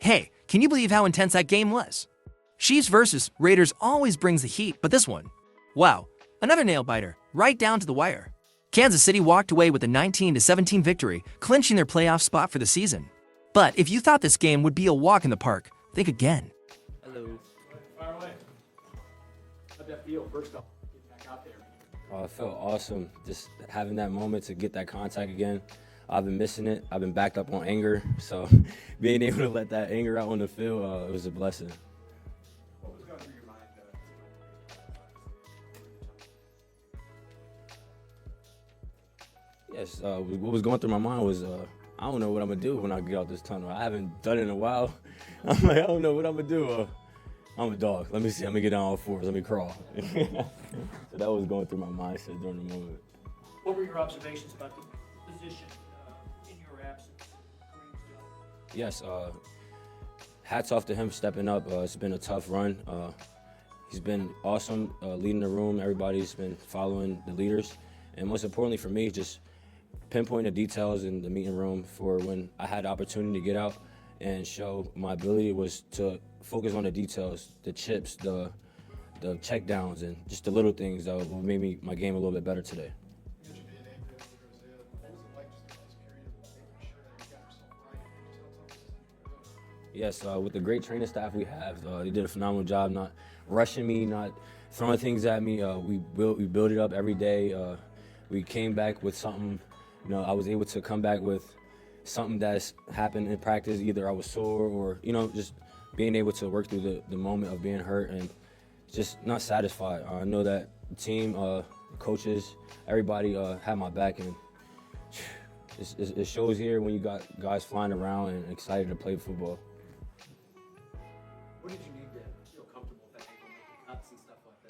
Hey, can you believe how intense that game was? Chiefs versus Raiders always brings the heat, but this one, wow, another nail-biter, right down to the wire. Kansas City walked away with a 19-17 victory, clinching their playoff spot for the season. But if you thought this game would be a walk in the park, think again. Hello. Fire away. How'd that feel first off, getting back out there? It felt awesome just having that moment to get that contact again. I've been missing it. I've been backed up on anger, so being able to let that anger out on the field, it was a blessing. What was going through your mind? Yes, what was going through my mind was, I don't know what I'm gonna do when I get out this tunnel. I haven't done it in a while. I'm like, I don't know what I'm gonna do. I'm a dog. Let me see. Let me get down all fours. Let me crawl. So that was going through my mindset during the moment. What were your observations about the position in your absence? Yes, hats off to him stepping up. It's been a tough run. He's been awesome leading the room. Everybody's been following the leaders. And most importantly for me, just pinpoint the details in the meeting room for when I had the opportunity to get out and show my ability was to focus on the details, the chips, the check downs, and just the little things that will make my game a little bit better today. Yes, with the great training staff we have, they did a phenomenal job not rushing me, not throwing things at me. We build it up every day. We came back with something, I was able to come back with something that's happened in practice. Either I was sore or, just being able to work through the moment of being hurt and just not satisfied. I know that the team, coaches, everybody had my back, and it shows here when you got guys flying around and excited to play football. What did you need to feel comfortable with that ankle making cuts and stuff like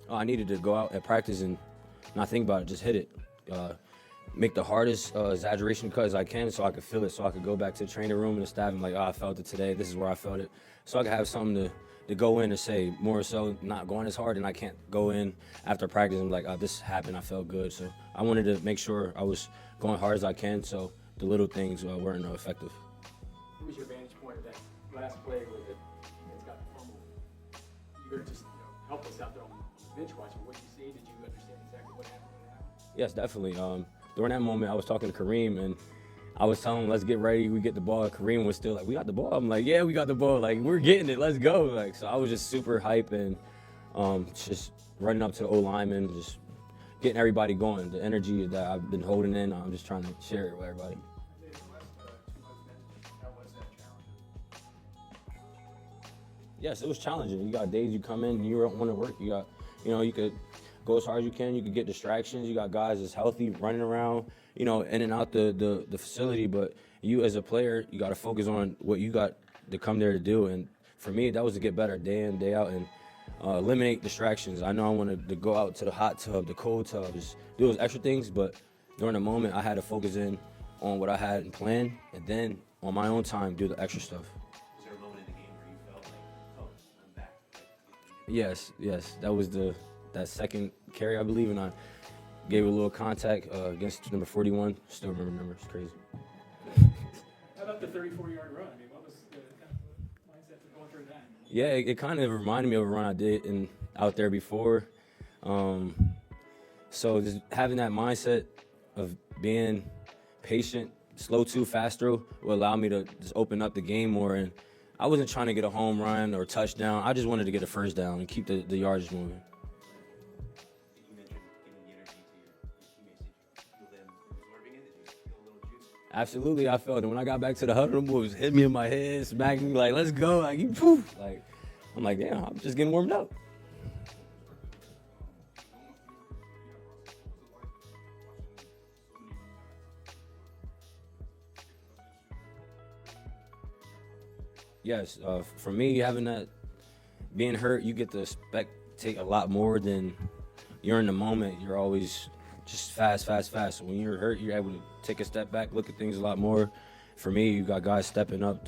that? I needed to go out at practice and not think about it, just hit it. Make the hardest exaggeration cut as I can so I could feel it, so I could go back to the training room and the staff and I felt it today, this is where I felt it. So I could have something to go in and say, more so not going as hard, and I can't go in after practice and be like, this happened, I felt good. So I wanted to make sure I was going hard as I can so the little things weren't effective. What was your vantage point of that last play where it's got fumbled? You were just helpless out there on the bench watching. What did you see? Did you understand exactly what happened? Yes, definitely. During that moment, I was talking to Kareem, and I was telling him, let's get ready, we get the ball. Kareem was still like, we got the ball? I'm like, yeah, we got the ball. Like, we're getting it, let's go. Like, so I was just super hype and just running up to the O-lineman, just getting everybody going. The energy that I've been holding in, I'm just trying to share it with everybody. Yes, it was challenging. You got days you come in and you don't want to work. You got, you could go as hard as you can. You could get distractions. You got guys that's healthy running around, in and out the facility. But you as a player, you got to focus on what you got to come there to do. And for me, that was to get better day in, day out, and eliminate distractions. I know I wanted to go out to the hot tub, the cold tub, just do those extra things. But during the moment, I had to focus in on what I had in plan, and then on my own time, do the extra stuff. Was there a moment in the game where you felt like, oh, I'm back? Yes. That was that second carry, I believe, and I gave a little contact against number 41. Still remember the number, it's crazy. How about the 34-yard run? I mean, what was the kind of mindset for going through that? Yeah, it kind of reminded me of a run I did out there before. So just having that mindset of being patient, slow to fast through will allow me to just open up the game more. And I wasn't trying to get a home run or touchdown. I just wanted to get a first down and keep the yardage moving. You mentioned giving the energy to your teammates. Did you feel them absorbing it? Did you feel a little juice? Absolutely, I felt it. When I got back to the huddle, them boys hit me in my head, smacked me like, let's go. Like, you poof. Like, I'm like, damn, I'm just getting warmed up. Yes, for me, having that, being hurt, you get to spectate a lot more than you're in the moment. You're always just fast. So when you're hurt, you're able to take a step back, look at things a lot more. For me, you got guys stepping up,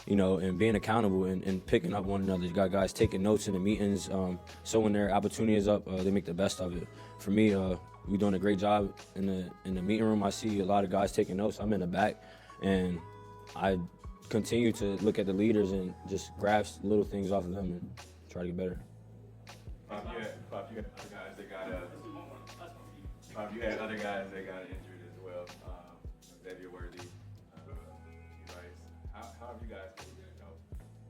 and being accountable and picking up one another. You got guys taking notes in the meetings. So when their opportunity is up, they make the best of it. For me, we're doing a great job in the meeting room. I see a lot of guys taking notes. I'm in the back, and I continue to look at the leaders and just grasp little things off of them and try to get better. Pop, you had other guys that got injured as well. Xavier Worthy, Rice. How have you guys been,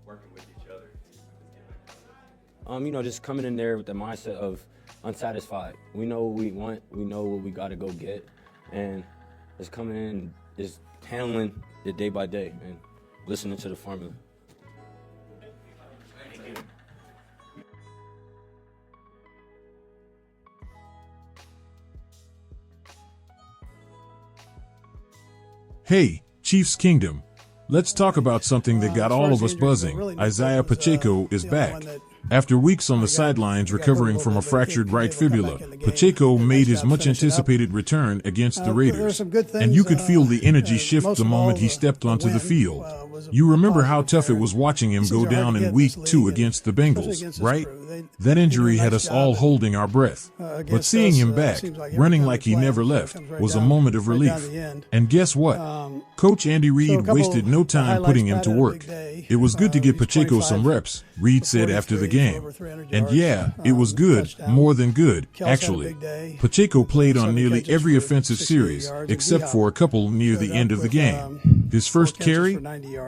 working with each other? Just coming in there with the mindset of unsatisfied. We know what we want. We know what we got to go get, and just coming in and just handling it day by day and listening to the formula. Hey, Chiefs Kingdom. Let's talk about something that got all of us buzzing. Isiah Pacheco is back. After weeks on the sidelines recovering from a fractured right fibula, Pacheco made his much-anticipated return against the Raiders. And you could feel the energy shift the moment he stepped onto the field. You remember how tough it was watching him go down in Week 2 against the Bengals, right? That injury had us all holding our breath. But seeing him back, running like he never left, was a moment of relief. And guess what? Coach Andy Reid wasted no time putting him to work. It was good to get Pacheco some reps, Reid said after the game. And yeah, it was good, more than good, actually. Pacheco played on nearly every offensive series, except for a couple near the end of the game. His first carry?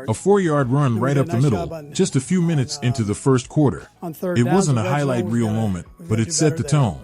A 4-yard run right up the middle, just a few minutes into the first quarter. It wasn't a highlight reel moment, but it set the tone.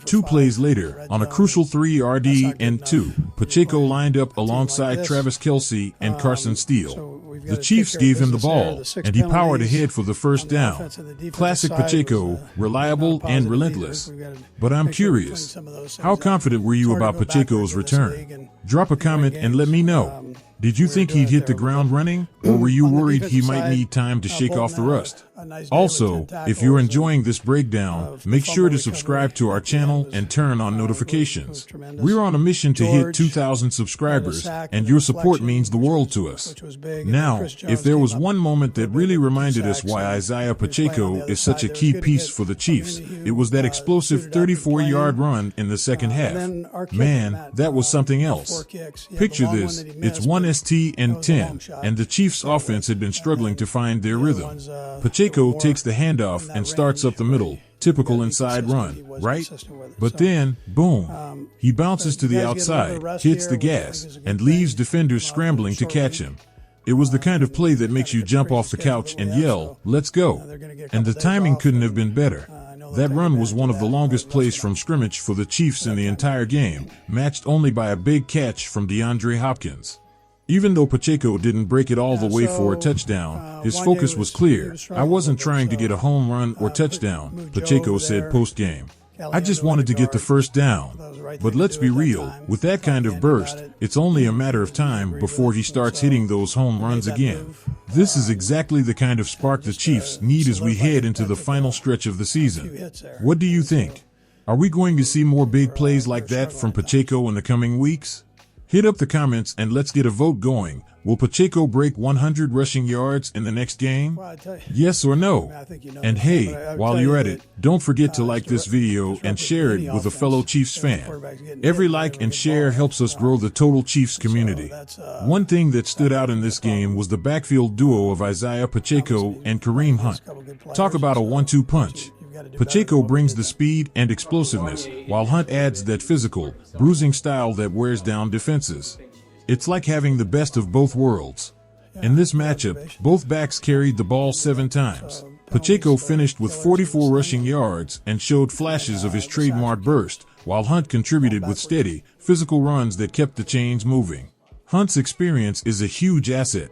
2 plays later, on a crucial 3-yard and 2, Pacheco lined up alongside Travis Kelce and Carson Steele. The Chiefs gave him the ball, and he powered ahead for the first down. Classic Pacheco, reliable and relentless. But I'm curious, how confident were you about Pacheco's return? Drop a comment and let me know. Did you think he'd hit the ground running, or were you worried he might need time to shake off the rust? Also, if you're enjoying this breakdown, make sure to subscribe to our channel and turn on notifications. We're on a mission to hit 2,000 subscribers, and your support means the world to us. Now, if there was one moment that really reminded us why Isiah Pacheco is such a key piece for the Chiefs, it was that explosive 34-yard run in the second half. Man, that was something else. Picture this, it's 1 ST and 10, and the Chiefs' offense had been struggling to find their rhythm. Pacheco takes the handoff and starts up the middle, typical inside run, right? But then, boom, he bounces to the outside, hits the gas, and leaves defenders scrambling to catch him. It was the kind of play that makes you jump off the couch and yell, "Let's go." And the timing couldn't have been better. That run was one of the longest plays from scrimmage for the Chiefs in the entire game, matched only by a big catch from DeAndre Hopkins. Even though Pacheco didn't break it all the way for a touchdown, his focus was clear. "I wasn't trying to get a home run or touchdown," Pacheco said post-game. "I just wanted to get the first down." But let's be real, with that kind of burst, it's only a matter of time before he starts hitting those home runs again. This is exactly the kind of spark the Chiefs need as we head into the final stretch of the season. What do you think? Are we going to see more big plays like that from Pacheco in the coming weeks? Hit up the comments and let's get a vote going. Will Pacheco break 100 rushing yards in the next game? Yes or no? And hey, while you're at it, don't forget to like this video and share it with a fellow Chiefs fan. Every like and share helps us grow the total Chiefs community. One thing that stood out in this game was the backfield duo of Isiah Pacheco and Kareem Hunt. Talk about a 1-2 punch. Pacheco brings the speed and explosiveness, while Hunt adds that physical, bruising style that wears down defenses. It's like having the best of both worlds. In this matchup, both backs carried the ball 7 times. Pacheco finished with 44 rushing yards and showed flashes of his trademark burst, while Hunt contributed with steady, physical runs that kept the chains moving. Hunt's experience is a huge asset.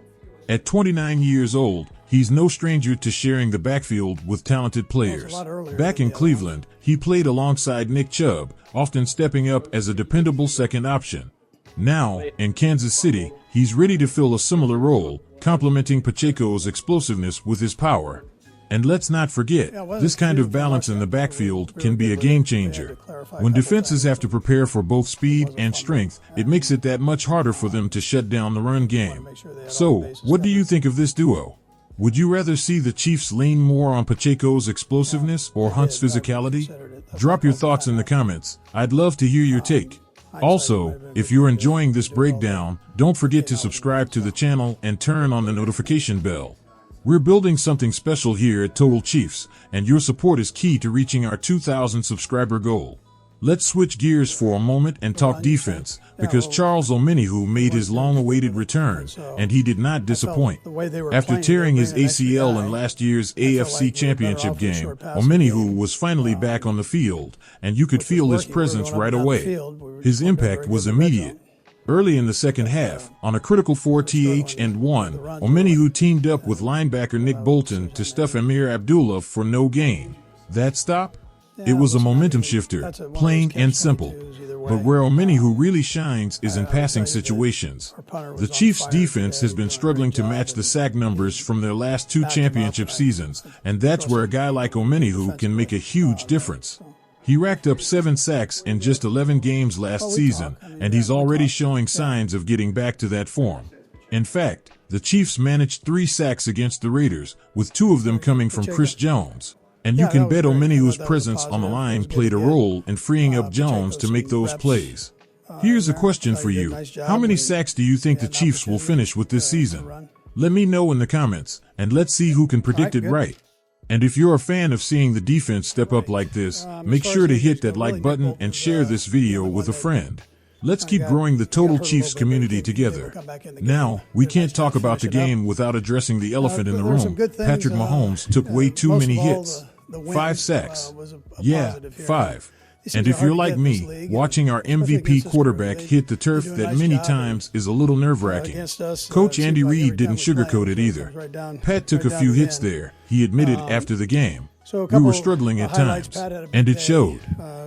At 29 years old, he's no stranger to sharing the backfield with talented players. Back in Cleveland, he played alongside Nick Chubb, often stepping up as a dependable second option. Now, in Kansas City, he's ready to fill a similar role, complementing Pacheco's explosiveness with his power. And let's not forget, this kind of balance in the backfield can be a game changer. When defenses have to prepare for both speed and strength, it makes it that much harder for them to shut down the run game. So, what do you think of this duo? Would you rather see the Chiefs lean more on Pacheco's explosiveness or Hunt's physicality? Drop your thoughts in the comments. I'd love to hear your take. Also, if you're enjoying this breakdown, don't forget to subscribe to the channel and turn on the notification bell. We're building something special here at Total Chiefs, and your support is key to reaching our 2,000 subscriber goal. Let's switch gears for a moment and talk defense, because Charles Omenihu made his long-awaited return, and he did not disappoint. After tearing his ACL in last year's AFC Championship game, Omenihu was finally back on the field, and you could feel his presence right away. His impact was immediate. Early in the second half, on a critical 4th and 1, Omenihu teamed up with linebacker Nick Bolton to stuff Amir Abdullah for no gain. That stop? It was a momentum shifter, plain and simple. But where Omenihu really shines is in passing situations. The Chiefs' defense has been struggling to match the sack numbers from their last 2 championship seasons, and that's where a guy like Omenihu can make a huge difference. He racked up 7 sacks in just 11 games last season, and he's already showing signs of getting back to that form. In fact, the Chiefs managed 3 sacks against the Raiders, with 2 of them coming from Chris Jones. And you can bet Omenihu's presence on the line played a role in freeing up Jones to make those plays. Here's a question for you. How many sacks do you think the Chiefs will finish with this season? Let me know in the comments, and let's see who can predict it right. And if you're a fan of seeing the defense step up like this, make sure to hit that like button and share this video with a friend. Let's keep growing the Total Chiefs community together. Now, we can't talk about the game without addressing the elephant in the room. Patrick Mahomes took way too many hits. 5 sacks. Yeah, 5. And if you're like me, watching our MVP quarterback hit the turf that many times is a little nerve-wracking. Coach Andy Reid didn't sugarcoat it either. Pat took a few hits there, he admitted after the game. We were struggling at times, and it showed.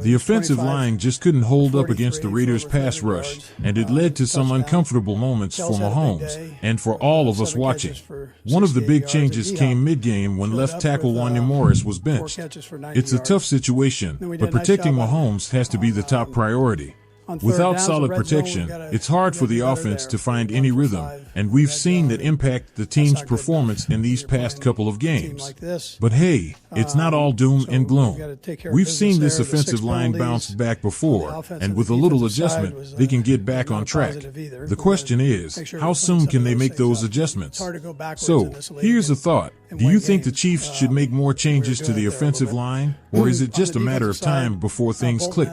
The offensive line just couldn't hold up against the Raiders' pass rush, and it led to some uncomfortable moments for Mahomes and for all of us watching. One of the big changes came mid-game when left tackle Wanya Morris was benched. It's a tough situation, but protecting Mahomes has to be the top priority. Without solid protection, it's hard for the offense to find any rhythm, and we've seen that impact the team's performance in these past couple of games. But hey, it's not all doom and gloom. We've seen this offensive line bounce back before, and with a little adjustment, they can get back on track. The question is, how soon can they make those adjustments? So, here's a thought. Do you think the Chiefs should make more changes to the offensive line, or is it just a matter of time before things click?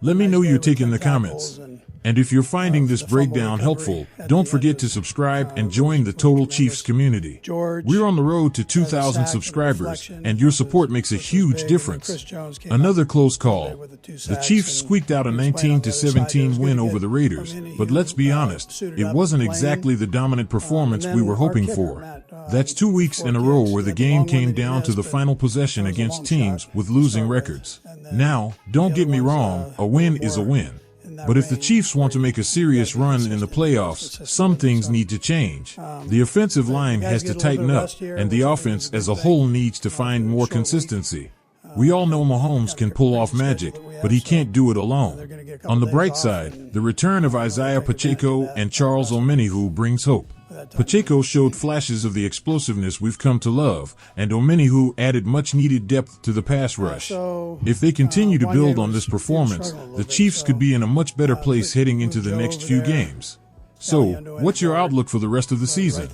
Let me know your take in the comments. And if you're finding this breakdown helpful, don't forget to subscribe and join the Total Chiefs community. We're on the road to 2,000 subscribers, and your support makes a huge difference. Another close call. The Chiefs squeaked out a 19-17 win over the Raiders, but let's be honest, it wasn't exactly the dominant performance we were hoping for. That's 2 weeks in a row where the game came down to the final possession against teams with losing records. Now, don't get me wrong, a win is a win. But if the Chiefs want to make a serious run in the playoffs, some things need to change. The offensive line has to tighten up, and the offense as a whole needs to find more consistency. We all know Mahomes can pull off magic, but he can't do it alone. On the bright side, the return of Isiah Pacheco and Charles Omenihu brings hope. Pacheco showed flashes of the explosiveness we've come to love, and Omenihu added much-needed depth to the pass rush. If they continue to build on this performance, the Chiefs could be in a much better place heading into the next few games. So, what's your outlook for the rest of the season?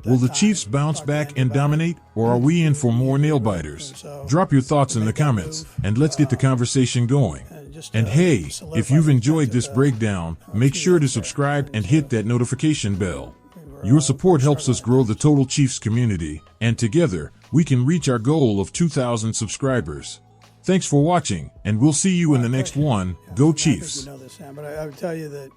Will the Chiefs bounce back and dominate, or are we in for more nail-biters? Drop your thoughts in the comments, and let's get the conversation going. And hey, if you've enjoyed this breakdown, make sure to subscribe and hit that notification bell. Your support helps us grow the Total Chiefs community, and together, we can reach our goal of 2,000 subscribers. Thanks for watching, and we'll see you in the next one. Go Chiefs! But I would tell you that